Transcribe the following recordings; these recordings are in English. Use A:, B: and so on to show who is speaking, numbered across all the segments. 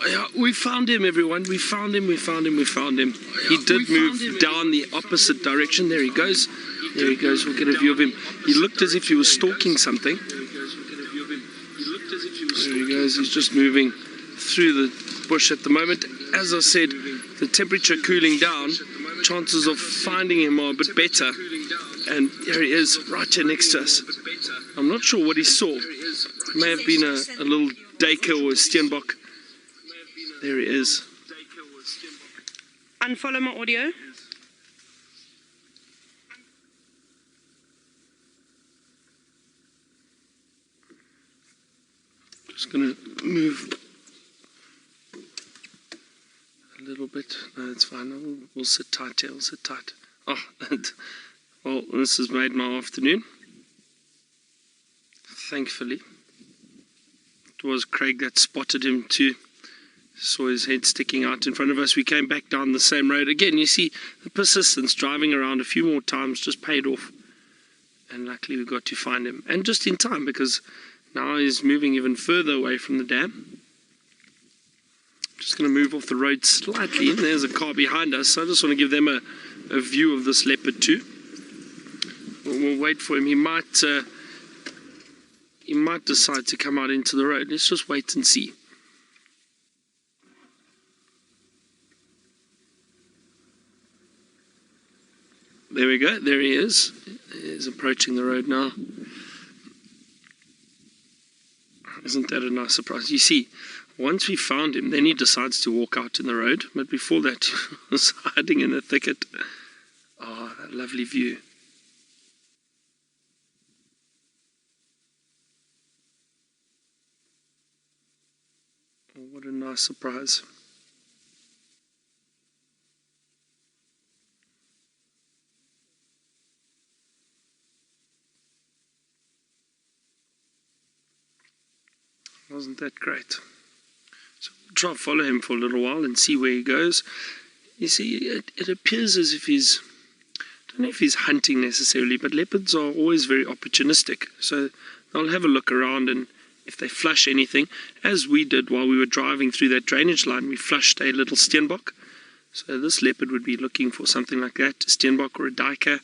A: Yeah, we found him, everyone. We found him. He did move down the opposite direction. There he goes. There he goes. We'll get a view of him. He looked as if he was stalking something. There he goes. He's just moving through the bush at the moment. As I said, the temperature cooling down. Chances of finding him are a bit better. And there he is, right here next to us. I'm not sure what he saw. It may have been a little duiker or a steenbok. There he is.
B: Unfollow my audio.
A: Just going to move a little bit. No, it's fine. We'll sit tight here. We'll sit tight. Oh, well, this has made my afternoon. Thankfully. It was Craig that spotted him too. Saw his head sticking out in front of us. We came back down the same road. Again, you see the persistence, driving around a few more times just paid off. And luckily we got to find him. And just in time, because now he's moving even further away from the dam. Just going to move off the road slightly. And there's a car behind us. So I just want to give them a view of this leopard too. We'll wait for him. He might decide to come out into the road. Let's just wait and see. There we go. There he is. He's approaching the road now. Isn't that a nice surprise? You see, once we found him, then he decides to walk out in the road. But before that, he was hiding in a thicket. Oh, that lovely view. Oh, what a nice surprise. Wasn't that great? So we'll try to follow him for a little while and see where he goes. You see, it appears as if he's, I don't know if he's hunting necessarily, but leopards are always very opportunistic. So they'll have a look around, and if they flush anything, as we did while we were driving through that drainage line, we flushed a little steenbok. So this leopard would be looking for something like that, a steenbok or a duiker,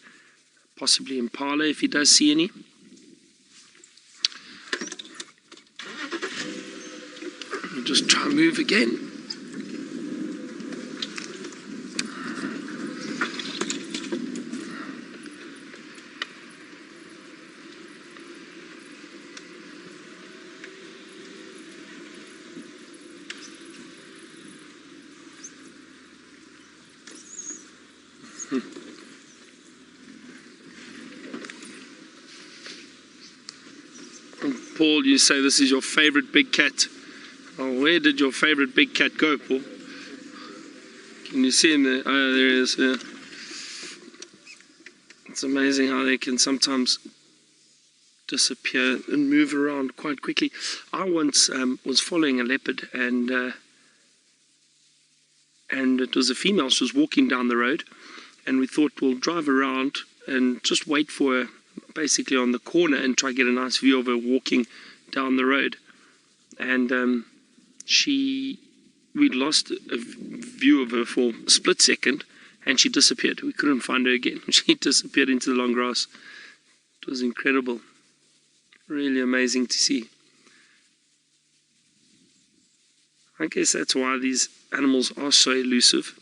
A: possibly impala if he does see any. We'll just try and move again. Paul, you say this is your favorite big cat. Oh, where did your favorite big cat go, Paul? Can you see him there? Oh, there he is. Yeah. It's amazing how they can sometimes disappear and move around quite quickly. I once was following a leopard, and it was a female. She was walking down the road, and we thought we'll drive around and just wait for her, basically on the corner, and try to get a nice view of her walking down the road. And we'd lost a view of her for a split second, and she disappeared. We couldn't find her again. She disappeared into the long grass. It was incredible. Really amazing to see. I guess that's why these animals are so elusive.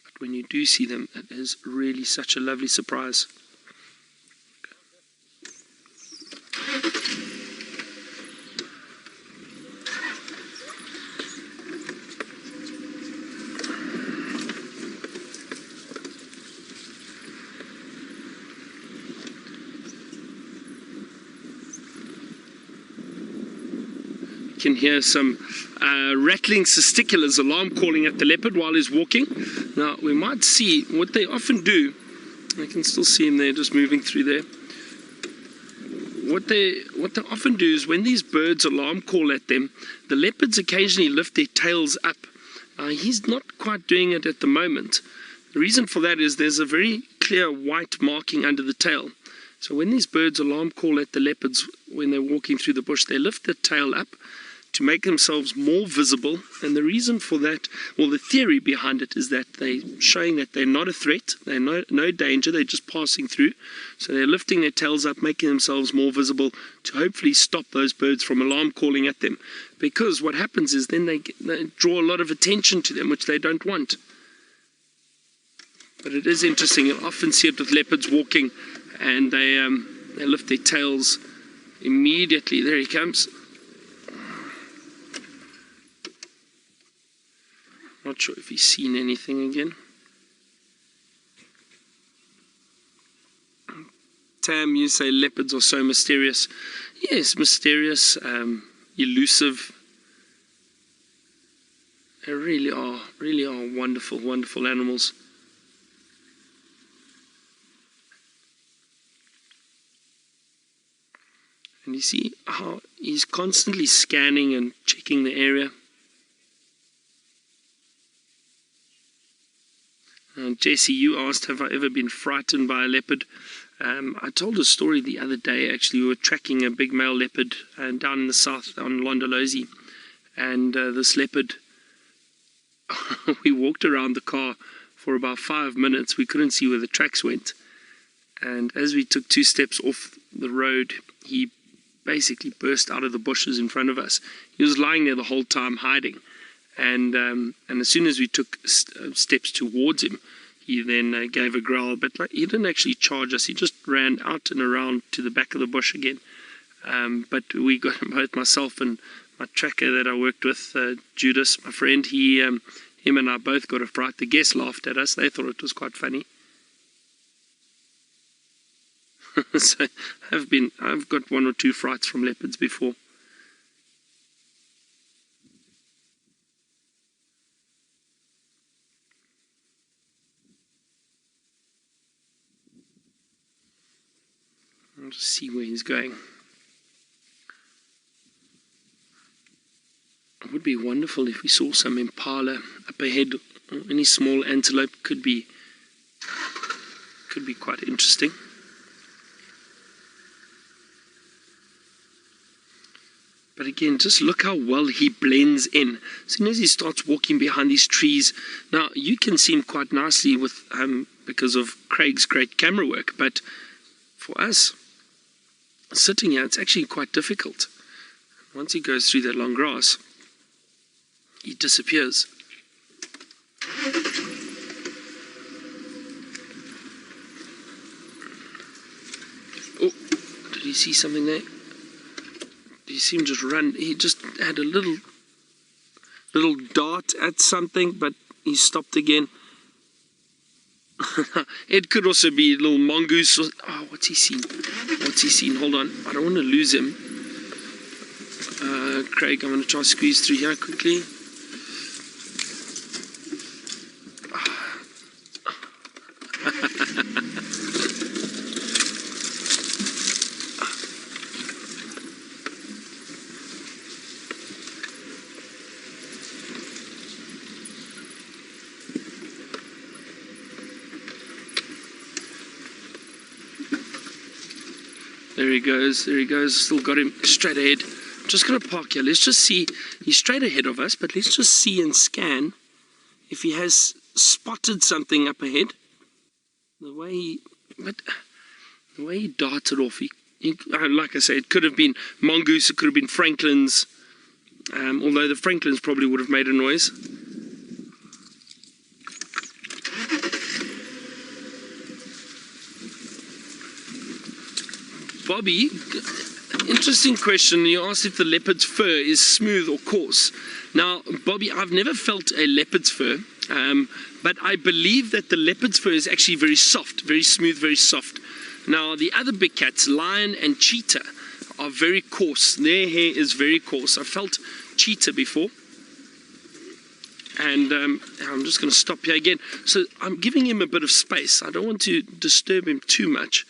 A: But when you do see them, it is really such a lovely surprise. Can hear some rattling testiculars, alarm calling at the leopard while he's walking. Now we might see what they often do. I can still see him there, just moving through there. What they often do is when these birds alarm call at them, the leopards occasionally lift their tails up. He's not quite doing it at the moment. The reason for that is there's a very clear white marking under the tail. So when these birds alarm call at the leopards when they're walking through the bush, they lift their tail up to make themselves more visible. And the reason for that, well, the theory behind it is that they're showing that they're not a threat, they're no danger, they're just passing through. So they're lifting their tails up, making themselves more visible to hopefully stop those birds from alarm calling at them. Because what happens is then they draw a lot of attention to them, which they don't want. But it is interesting, you'll often see it with leopards walking, and they lift their tails immediately. There he comes. Not sure if he's seen anything again. Tam, you say leopards are so mysterious. Yes, mysterious, elusive. They really are wonderful, wonderful animals. And you see how he's constantly scanning and checking the area. Jesse, you asked, have I ever been frightened by a leopard? I told a story the other day, actually. We were tracking a big male leopard down in the south on Londolozi. And this leopard, we walked around the car for about 5 minutes. We couldn't see where the tracks went. And as we took 2 steps off the road, he basically burst out of the bushes in front of us. He was lying there the whole time hiding. And as soon as we took steps towards him, he then gave a growl, but he didn't actually charge us. He just ran out and around to the back of the bush again. But we got both, myself and my tracker that I worked with, Judas, my friend, him and I both got a fright. The guests laughed at us. They thought it was quite funny. So I've got 1 or 2 frights from leopards before. I'll just see where he's going. It would be wonderful if we saw some impala up ahead, or any small antelope. Could be quite interesting. But again, just look how well he blends in. As soon as he starts walking behind these trees, now you can see him quite nicely with because of Craig's great camera work, but for us, sitting here, it's actually quite difficult. Once he goes through that long grass, he disappears. Oh, did you see something there? Did you see him just run? He just had a little dart at something, but he stopped again. It could also be a little mongoose. Oh, what's he seen? What's he seen? Hold on. I don't want to lose him. Craig, I'm going to try to squeeze through here quickly. There he goes, still got him straight ahead. I'm just going to park here. Let's just see, he's straight ahead of us, but let's just see and scan if he has spotted something up ahead. The way he darted off, like I say, it could have been mongoose, it could have been Franklin's, although the Franklins probably would have made a noise. Bobby, interesting question. You asked if the leopard's fur is smooth or coarse. Now, Bobby, I've never felt a leopard's fur, but I believe that the leopard's fur is actually very soft, very smooth, very soft. Now, the other big cats, lion and cheetah, are very coarse. Their hair is very coarse. I felt cheetah before. And I'm just going to stop here again. So I'm giving him a bit of space. I don't want to disturb him too much.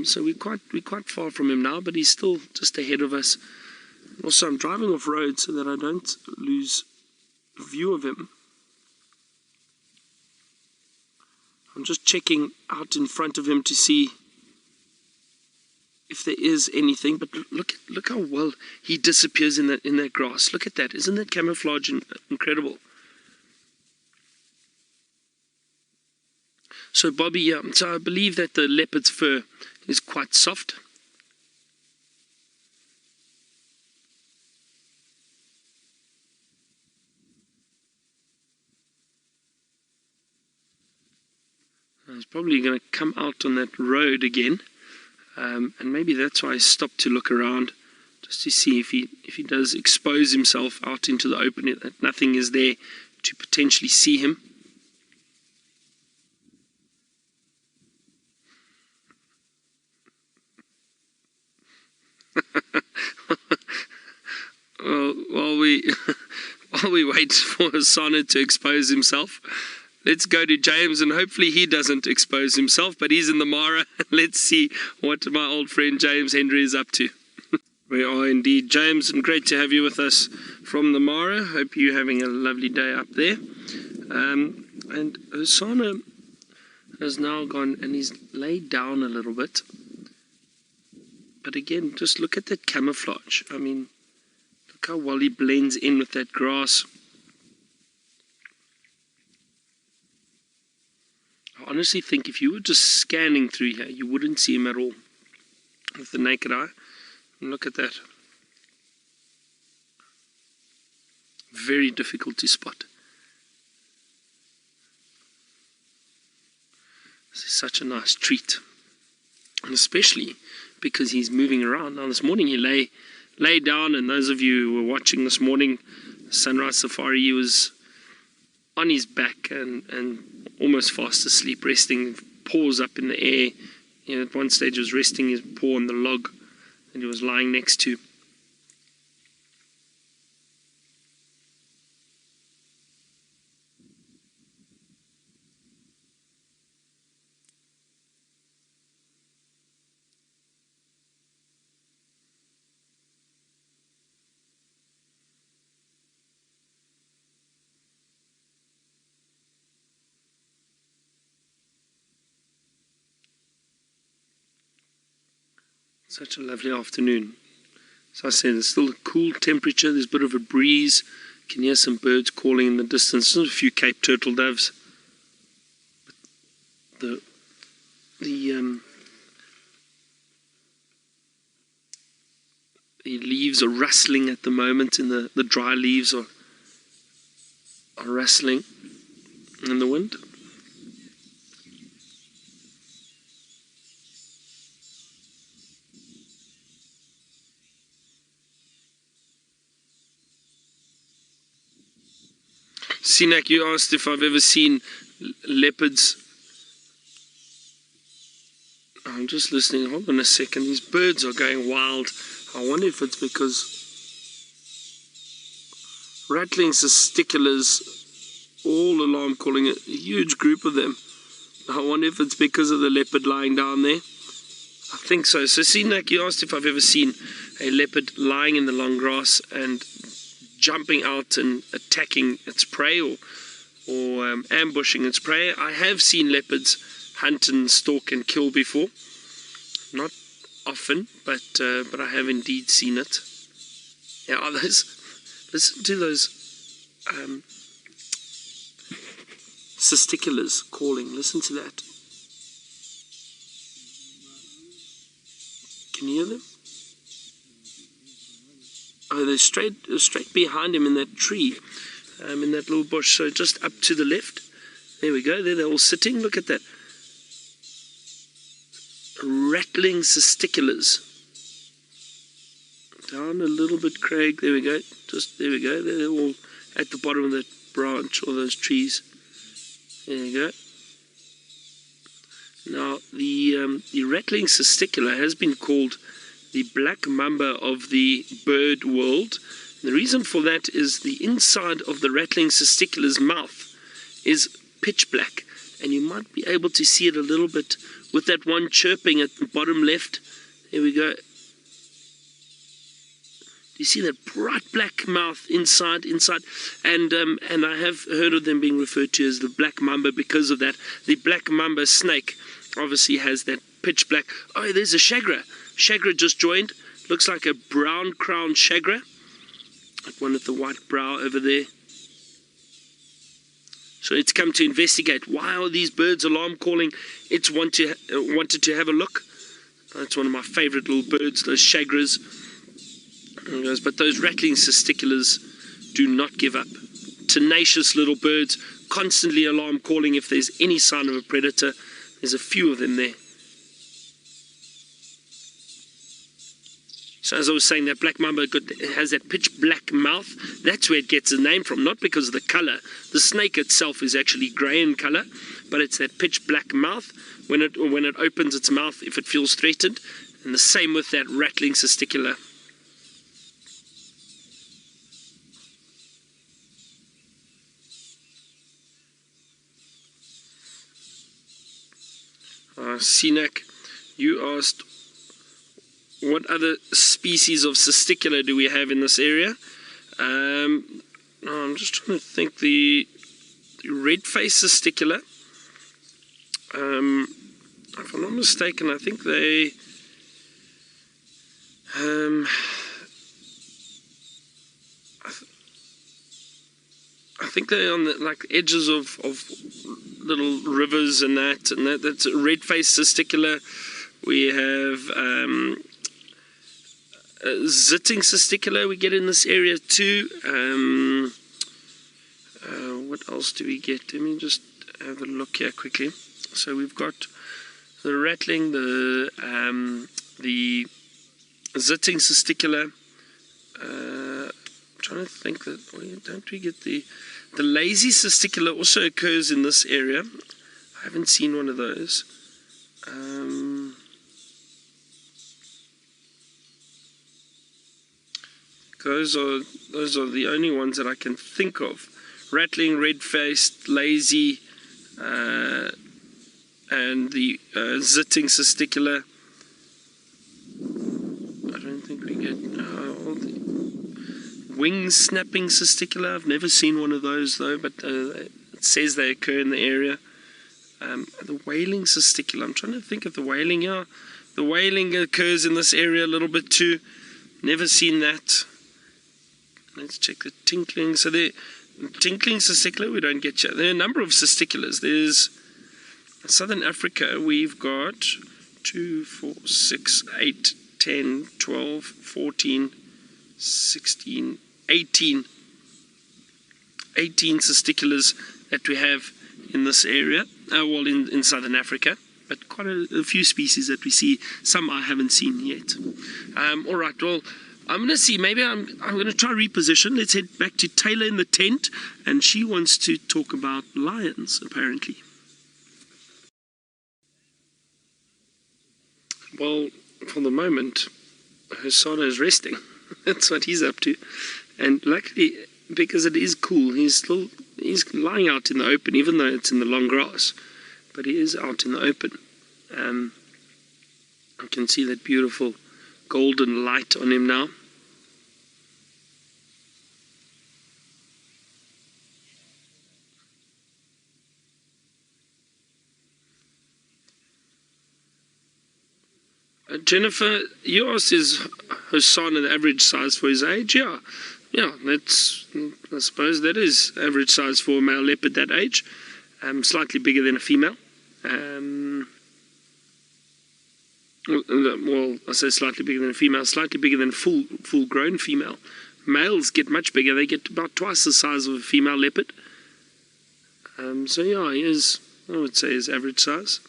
A: So we're quite far from him now, but he's still just ahead of us. Also, I'm driving off road so that I don't lose view of him. I'm just checking out in front of him to see if there is anything. But look how well he disappears in that grass. Look at that. Isn't that camouflage incredible? So Bobby, so I believe that the leopard's fur is quite soft. He's probably going to come out on that road again, and maybe that's why I stopped to look around, just to see if he does expose himself out into the open, that nothing is there to potentially see him. Well, while we wait for Hosana to expose himself, let's go to James, and hopefully he doesn't expose himself, but he's in the Mara. Let's see what my old friend James Henry is up to. We are indeed, James, and great to have you with us from the Mara. Hope you're having a lovely day up there. And Hosana has now gone, and he's laid down a little bit. But again, just look at that camouflage. I mean, look how well he blends in with that grass. I honestly think if you were just scanning through here, you wouldn't see him at all with the naked eye. And look at that. Very difficult to spot. This is such a nice treat. And especially because he's moving around. Now this morning he lay down, and those of you who were watching this morning, Sunrise Safari, he was on his back and almost fast asleep, resting, paws up in the air. You know, at one stage he was resting his paw on the log that he was lying next to. Such a lovely afternoon. As I said, it's still a cool temperature. There's a bit of a breeze. You can hear some birds calling in the distance. There's a few Cape turtle doves. The leaves are rustling at the moment. The dry leaves are rustling in the wind. Sinak, you asked if I've ever seen leopards. I'm just listening. Hold on a second. These birds are going wild. I wonder if it's because rattling testiculars, all alarm calling, a huge group of them. I wonder if it's because of the leopard lying down there. I think so. So Sinak, you asked if I've ever seen a leopard lying in the long grass and jumping out and attacking its prey or ambushing its prey. I have seen leopards hunt and stalk and kill before. Not often, but I have indeed seen it. Yeah, listen to those testiculars calling. Listen to that. Can you hear them? Oh, they're straight behind him in that tree, in that little bush. So just up to the left. There we go. There they're all sitting. Look at that. Rattling testiculars. Down a little bit, Craig. There we go. Just there we go. They're all at the bottom of that branch or those trees. There you go. Now the rattling testicular has been called the black mamba of the bird world. And the reason for that is the inside of the rattling testicular's mouth is pitch black, and you might be able to see it a little bit with that one chirping at the bottom left. There we go. Do you see that bright black mouth inside? And I have heard of them being referred to as the black mamba because of that. The black mamba snake obviously has that pitch black. Oh, there's a shagra. Shagra just joined. Looks like a brown crowned shagra. That one with the white brow over there. So it's come to investigate. Why are these birds alarm calling? It's wanted to have a look. That's one of my favorite little birds, those shagras. But those rattling cisticulars do not give up. Tenacious little birds, constantly alarm calling if there's any sign of a predator. There's a few of them there. So as I was saying, that black mamba has that pitch black mouth. That's where it gets the name from, not because of the color. The snake itself is actually grey in color, but it's that pitch black mouth when it opens its mouth if it feels threatened. And the same with that rattling cisticular. Sinak, you asked, what other species of cisticular do we have in this area? I'm just trying to think. The red-faced cisticular, if I'm not mistaken, I think they I think they're on the edges of little rivers and that's a red-faced cisticular. We have zitting cisticular we get in this area too. What else do we get? Let me just have a look here quickly. So we've got the rattling, the zitting cisticular. I'm trying to think that don't we get the lazy cisticular also occurs in this area. I haven't seen one of those. Those are the only ones that I can think of. Rattling, red-faced, lazy, and the zitting cisticular. I don't think we get all the wing snapping cisticular. I've never seen one of those though, but it says they occur in the area. The wailing cisticular. I'm trying to think of the wailing. Yeah, the wailing occurs in this area a little bit too. Never seen that. Let's check the tinkling. So the tinkling cisticular we don't get yet. There are a number of cisticulars. There's Southern Africa. We've got 2, 4, 6, 8, 10, 12, 14, 16, 18 cisticulars that we have in this area. Well, in Southern Africa. But quite a few species that we see. Some I haven't seen yet. All right, well, I'm going to see, maybe I'm going to try reposition. Let's head back to Taylor in the tent, and she wants to talk about lions, apparently. Well, for the moment, Hosana is resting. That's what he's up to. And luckily, because it is cool, he's lying out in the open, even though it's in the long grass. But he is out in the open. I can see that beautiful golden light on him now. Jennifer, you asked, is Hosana the average size for his age? Yeah, that's, I suppose that is average size for a male leopard that age. Slightly bigger than a female. Well, I say slightly bigger than a female, slightly bigger than a full-grown female. Males get much bigger. They get about twice the size of a female leopard. So yeah, he is, I would say, his average size.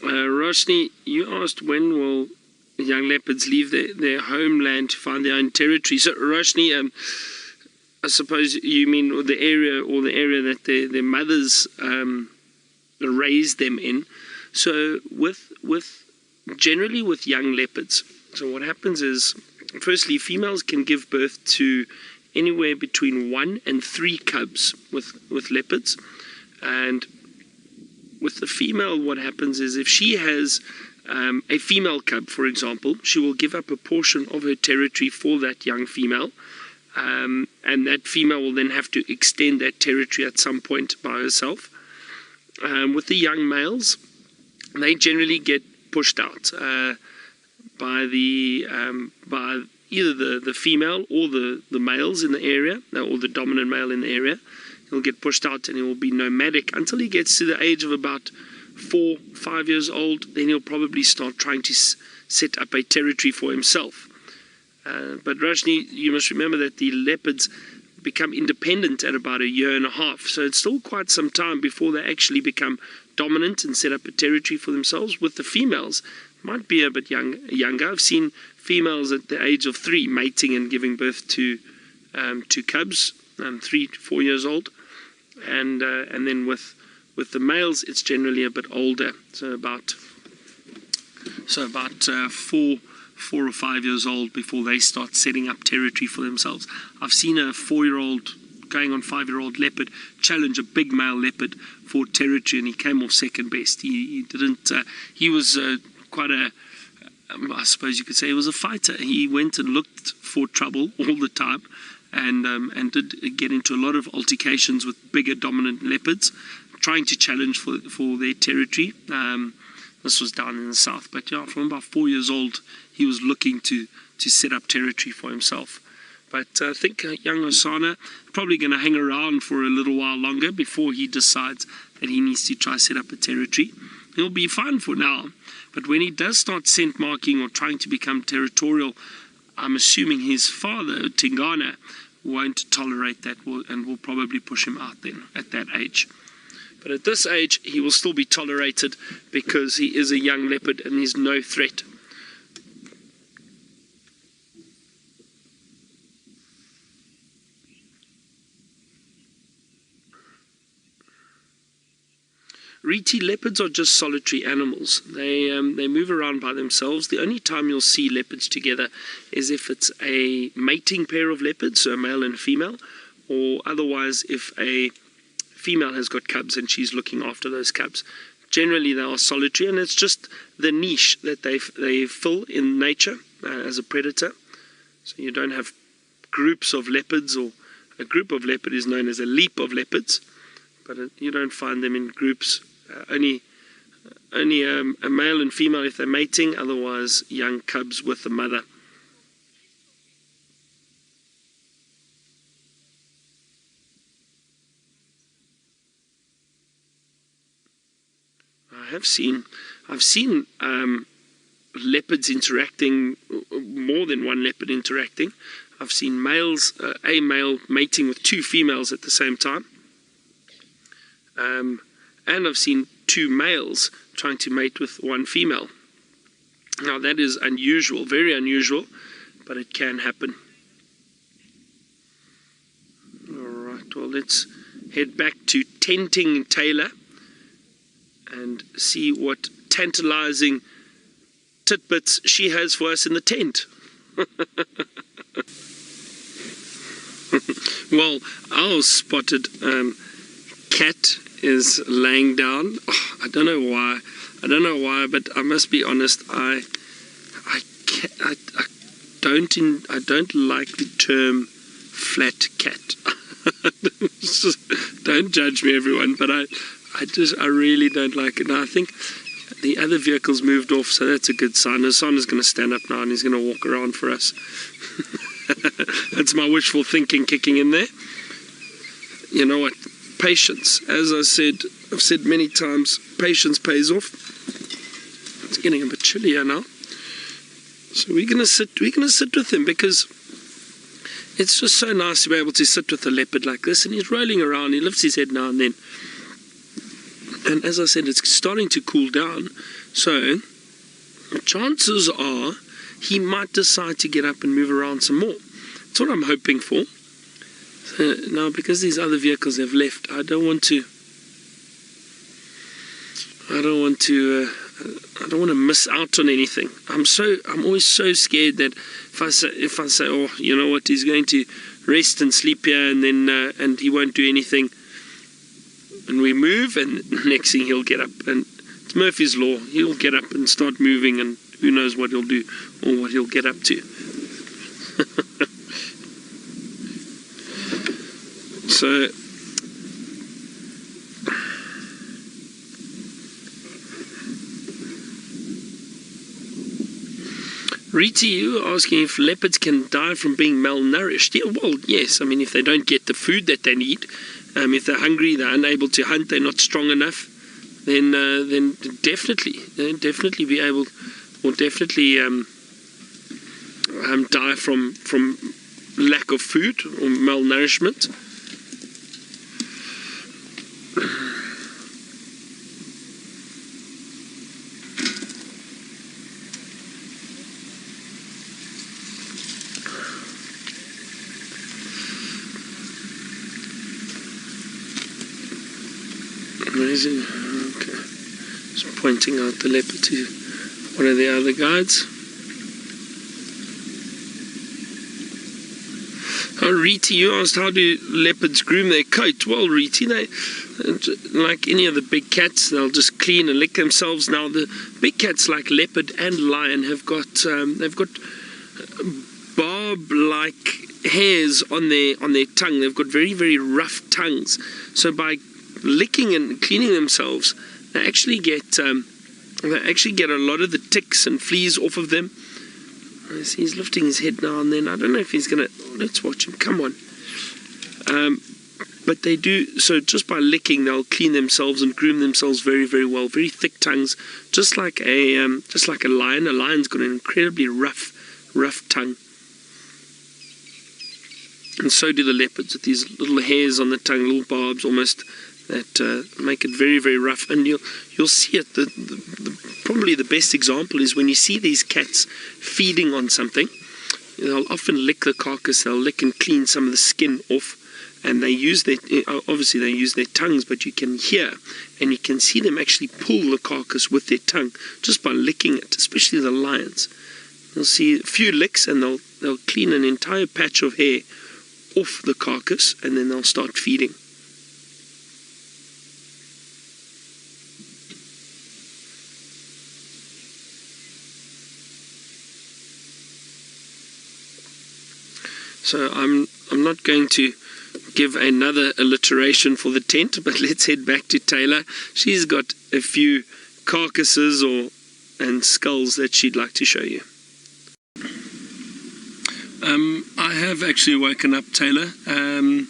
A: Roshni, you asked when will young leopards leave their homeland to find their own territory. So Roshni, I suppose you mean the area that their mothers raised them in. So generally with young leopards, so what happens is Firstly, females can give birth to anywhere between 1 and 3 cubs with leopards. And with the female, what happens is if she has a female cub, for example, she will give up a portion of her territory for that young female. And that female will then have to extend that territory at some point by herself. With the young males, they generally get pushed out by either the female or the males in the area, or the dominant male in the area. He'll get pushed out and he will be nomadic until he gets to the age of about 4-5 years old. Then he'll probably start trying to set up a territory for himself. But Rajni, you must remember that the leopards become independent at about 1.5 years. So it's still quite some time before they actually become dominant and set up a territory for themselves. With the females, might be a bit younger. I've seen females at the age of 3 mating and giving birth to cubs, 3 to 4 years old. And then with the males, it's generally a bit older. So about 4 or 5 years old before they start setting up territory for themselves. I've seen a 4-year-old going on 5-year-old leopard challenge a big male leopard for territory, and he came off second best. He didn't. He was quite a. I suppose you could say he was a fighter. He went and looked for trouble all the time, and did get into a lot of altercations with bigger dominant leopards, trying to challenge for their territory. This was down in the south, but yeah, from about 4 years old, he was looking to set up territory for himself. But I think young Hosana probably going to hang around for a little while longer before he decides that he needs to try set up a territory. He'll be fine for now, but when he does start scent marking or trying to become territorial, I'm assuming his father, Tingana, won't tolerate that and will probably push him out then at that age. But at this age, he will still be tolerated because he is a young leopard and he's no threat. Reti leopards are just solitary animals. They move around by themselves. The only time you'll see leopards together is if it's a mating pair of leopards, so a male and a female, or otherwise if a female has got cubs and she's looking after those cubs. Generally they are solitary, and it's just the niche that they fill in nature as a predator. So you don't have groups of leopards, or a group of leopard is known as a leap of leopards, but you don't find them in groups. Only a male and female if they're mating, otherwise young cubs with the mother. I've seen leopards interacting, more than one leopard interacting. I've seen males, a male mating with 2 females at the same time. And I've seen 2 males trying to mate with 1 female. Now that is unusual, very unusual, but it can happen. Alright, well, let's head back to Tenting Taylor and see what tantalizing tidbits she has for us in the tent. Well, our spotted cat is laying down. Oh, I don't know why, but I must be honest, I don't like the term flat cat. Don't judge me, everyone, but I really don't like it. Now I think the other vehicle's moved off, so that's a good sign. Hosana's going to stand up now and he's going to walk around for us. That's my wishful thinking kicking in there. You know what? Patience. As I've said many times, patience pays off. It's getting a bit chillier now. So we're gonna sit with him, because it's just so nice to be able to sit with a leopard like this, and he's rolling around, he lifts his head now and then. And as I said, it's starting to cool down. So chances are he might decide to get up and move around some more. That's what I'm hoping for. So now, because these other vehicles have left, I don't want to I don't want to miss out on anything. I'm always so scared that if I say, oh, you know what, he's going to rest and sleep here, and then and he won't do anything, and we move, and next thing he'll get up, and it's Murphy's Law. He'll get up and start moving, and who knows what he'll do or what he'll get up to. So Rita, you are asking if leopards can die from being malnourished. Yeah, well, yes. I mean, if they don't get the food that they need, if they're hungry, they're unable to hunt, they're not strong enough, then they'll definitely be able, or definitely die from lack of food or malnourishment. Amazing. Okay. Just pointing out the leopard to one of the other guides. Oh, Riti, you asked how do leopards groom their coat? Well, Riti, they, like any of the big cats, they'll just clean and lick themselves. Now, the big cats like leopard and lion have got they've got barb-like hairs on their tongue. They've got very, very rough tongues. So by licking and cleaning themselves, they actually get a lot of the ticks and fleas off of them. I see he's lifting his head now and then. I don't know if he's gonna. Let's watch him. Come on. But they do so just by licking. They'll clean themselves and groom themselves very, very well. Very thick tongues, just like a lion. A lion's got an incredibly rough tongue. And so do the leopards, with these little hairs on the tongue, little barbs almost, that make it very, very rough. And you'll see it. Probably the best example is when you see these cats feeding on something. They'll often lick the carcass. They'll lick and clean some of the skin off, and they use their tongues. But you can hear and you can see them actually pull the carcass with their tongue just by licking it. Especially the lions. You'll see a few licks, and they'll clean an entire patch of hair off the carcass, and then they'll start feeding. So I'm not going to give another alliteration for the tent, but let's head back to Taylor. She's got a few carcasses and skulls that she'd like to show you. I have actually woken up Taylor, and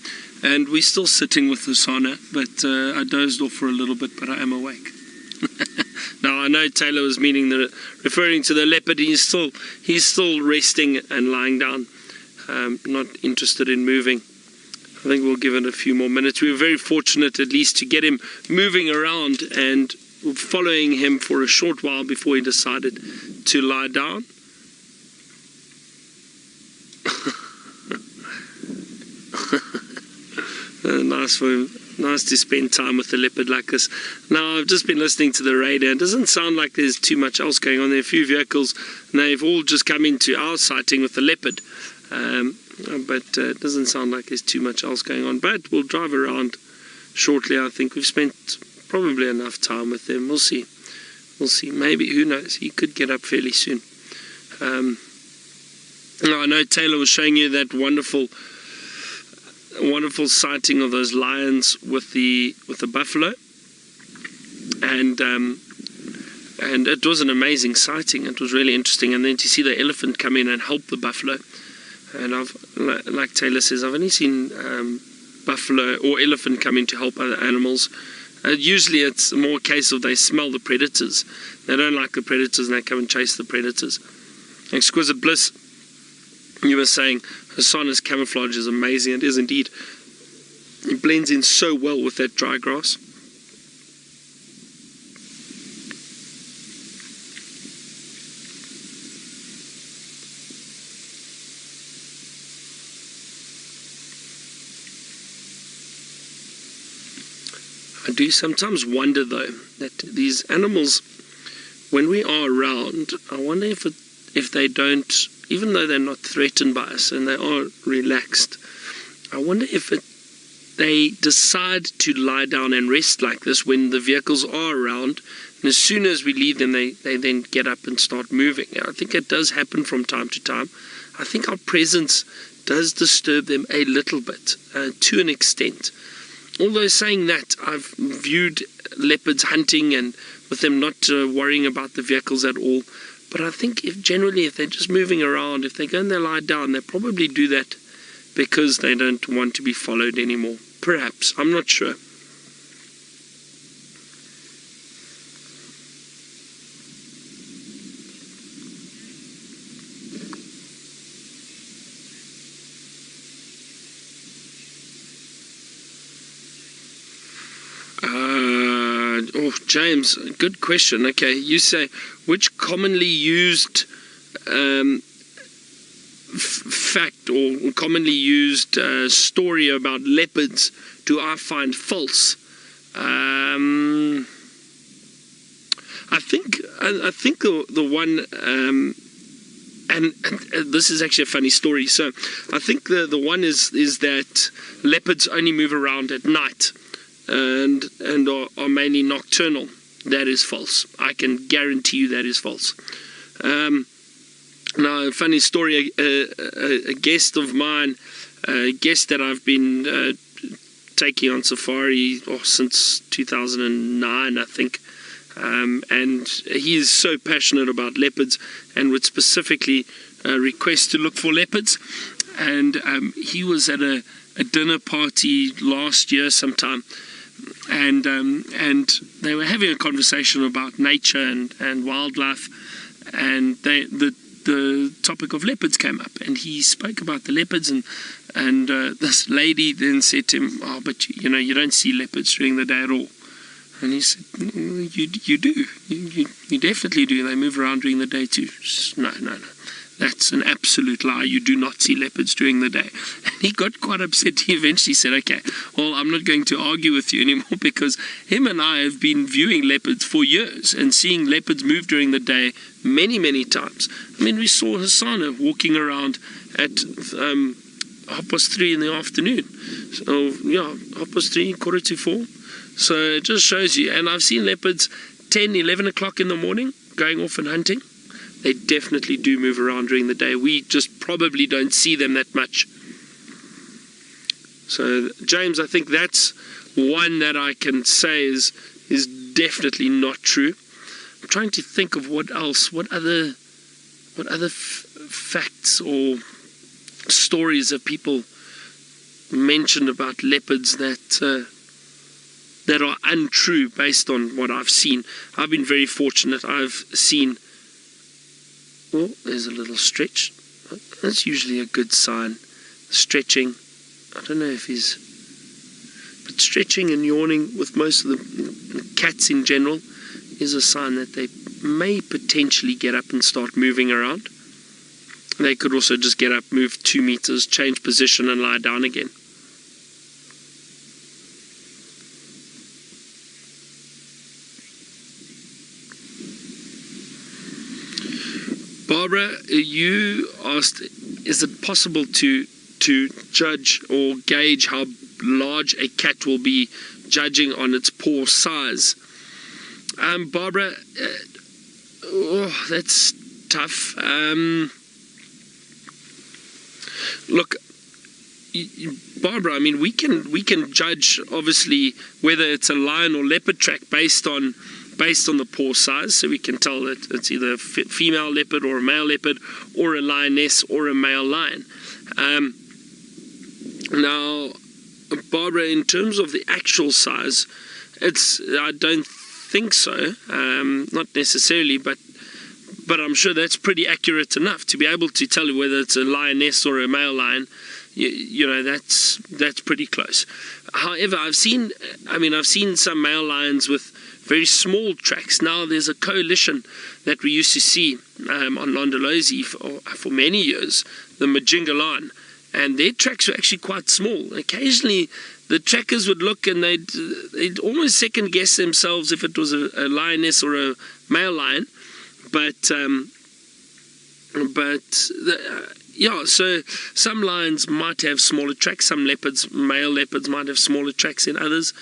A: we're still sitting with Hosana, but I dozed off for a little bit, but I am awake. Now I know Taylor was referring to the leopard. He's still resting and lying down, not interested in moving. I think we'll give it a few more minutes. We were very fortunate at least to get him moving around and following him for a short while before he decided to lie down. Nice for him. Nice to spend time with the leopard like this. Now, I've just been listening to the radar. It doesn't sound like there's too much else going on. There are a few vehicles, and they've all just come into our sighting with the leopard. But it doesn't sound like there's too much else going on. But we'll drive around shortly. I think we've spent probably enough time with them. We'll see. We'll see. Maybe, who knows? He could get up fairly soon. Now, I know Taylor was showing you that wonderful sighting of those lions with the buffalo, and it was an amazing sighting. It was really interesting. And then to see the elephant come in and help the buffalo, and like Taylor says, I've only seen buffalo or elephant come in to help other animals. Usually it's more a case of they smell the predators. They don't like the predators and they come and chase the predators. Exquisite Bliss, you were saying Hosana's camouflage is amazing. It is indeed. It blends in so well with that dry grass. I do sometimes wonder though that these animals, when we are around, I wonder if they don't, even though they're not threatened by us and they are relaxed, I wonder if they decide to lie down and rest like this when the vehicles are around, and as soon as we leave them, they then get up and start moving. I think it does happen from time to time. I think our presence does disturb them a little bit, to an extent. Although saying that, I've viewed leopards hunting and with them not worrying about the vehicles at all. But I think if they're just moving around, if they go and they lie down, they probably do that because they don't want to be followed anymore. Perhaps, I'm not sure. James, good question. Okay, you say, which commonly used fact or commonly used story about leopards do I find false? I think the one, and this is actually a funny story. So I think the one is that leopards only move around at night and are mainly nocturnal. That is false. I can guarantee you that is false. Now, a funny story, a guest of mine, a guest that I've been taking on safari since 2009, I think, and he is so passionate about leopards and would specifically request to look for leopards. And he was at a dinner party last year sometime, and they were having a conversation about nature and wildlife, and the topic of leopards came up, and he spoke about the leopards, and this lady then said to him, "Oh, but you don't see leopards during the day at all." And he said, "You do. You definitely do. They move around during the day too." No. That's an absolute lie. You do not see leopards during the day. And he got quite upset. He eventually said, "Okay, well, I'm not going to argue with you anymore, because him and I have been viewing leopards for years and seeing leopards move during the day many, many times." I mean, we saw Hosana walking around at 3:30 in the afternoon. So, yeah, 3:30, 3:45. So it just shows you. And I've seen leopards 10, 11 o'clock in the morning going off and hunting. They definitely do move around during the day. We just probably don't see them that much. So, James, I think that's one that I can say is definitely not true. I'm trying to think of what else, what other facts or stories have people mentioned about leopards that are untrue based on what I've seen. I've been very fortunate. I've seen. Oh, there's a little stretch. That's usually a good sign. Stretching. I don't know if he's... But stretching and yawning with most of the cats in general is a sign that they may potentially get up and start moving around. They could also just get up, move 2 meters, change position and lie down again. Barbara, you asked, is it possible to judge or gauge how large a cat will be judging on its paw size? Barbara, that's tough. Look, Barbara, I mean, we can judge obviously whether it's a lion or leopard track based on the paw size, so we can tell that it's either a female leopard or a male leopard or a lioness or a male lion. Now, Barbara, in terms of the actual size, I don't think so, not necessarily, but I'm sure that's pretty accurate enough to be able to tell you whether it's a lioness or a male lion. That's pretty close. However, I've seen some male lions with very small tracks. Now there's a coalition that we used to see on Londolozi for many years, the Majinga lion, and their tracks were actually quite small. Occasionally the trackers would look and they'd almost second guess themselves if it was a lioness or a male lion, Yeah, so some lions might have smaller tracks, some male leopards might have smaller tracks than others.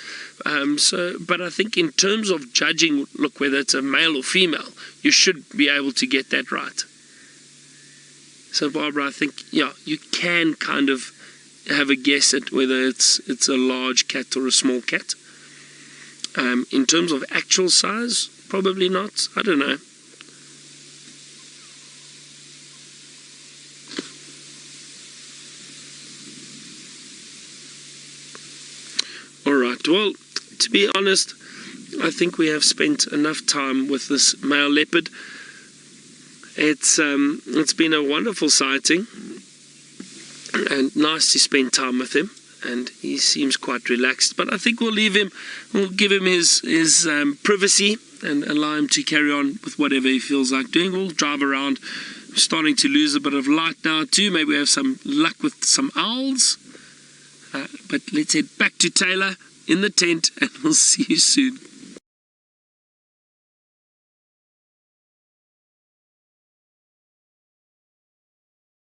A: But I think in terms of judging, look, whether it's a male or female, you should be able to get that right. So Barbara, I think, yeah, you can kind of have a guess at whether it's a large cat or a small cat. In terms of actual size, probably not. I don't know. Alright, well, to be honest, I think we have spent enough time with this male leopard. It's been a wonderful sighting and nice to spend time with him, and he seems quite relaxed. But I think we'll give him his privacy and allow him to carry on with whatever he feels like doing. We'll drive around. We're starting to lose a bit of light now too. Maybe we have some luck with some owls. But let's head back to Taylor in the tent, and we'll see you soon.